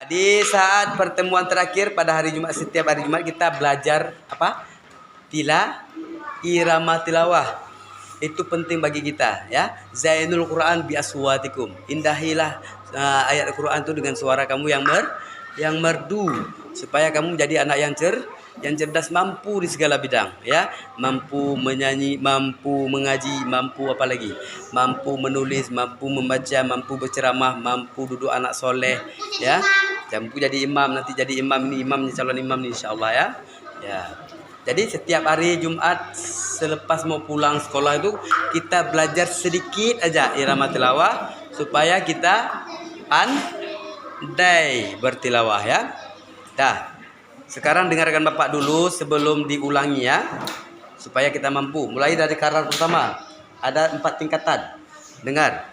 Di saat pertemuan terakhir pada hari Jumat, setiap hari Jumat kita belajar apa? Irama tilawah. Itu penting bagi kita ya. Zainul Quran bi aswatikum. Indahilah ayat Al-Quran itu dengan suara kamu yang merdu supaya kamu menjadi anak yang cerdas, mampu di segala bidang ya, mampu menyanyi, mampu mengaji, mampu apa lagi, mampu menulis, mampu membaca, mampu berceramah, mampu duduk anak soleh ya, mampu jadi imam, nanti jadi imam, ini imamnya, calon imam nih insyaallah ya. Jadi setiap hari Jumat selepas mau pulang sekolah itu kita belajar sedikit aja irama tilawah supaya kita pandai bertilawah ya. Dah. Sekarang dengarkan Bapak dulu sebelum diulangi ya, supaya kita mampu. Mulai dari karar pertama. Ada 4 tingkatan. Dengar.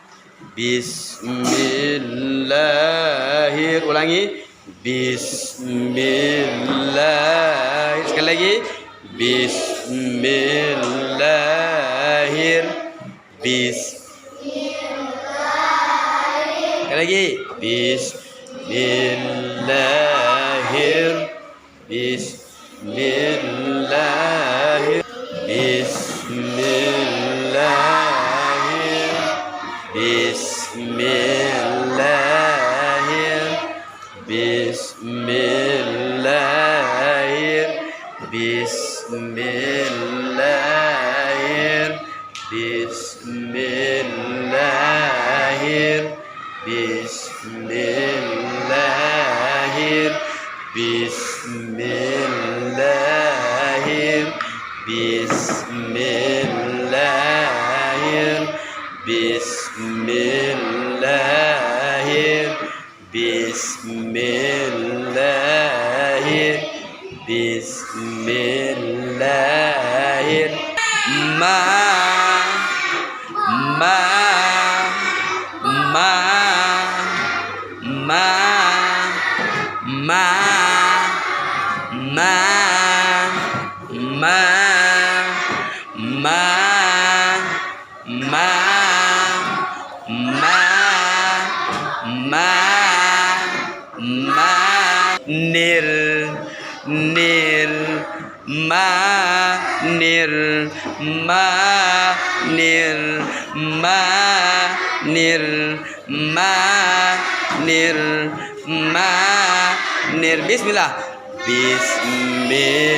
Bismillahir. Ulangi. Bismillahir. Sekali lagi. Bismillahir. Sekali lagi. Bismillahir. Bismillahir. Bismillahir. Bismillahir. Bismillahir. Bismillahir. Bismillahir. Bismillahir. Bismillahir. Bismillahir. Bismillahir. Bismillahir. Bismillahir. Ma ma ma ma ma ma ma ma ma ma ma ma nir nir ma nir ma nir ma nir ma nir ma nir. Bismillah. Bismillah.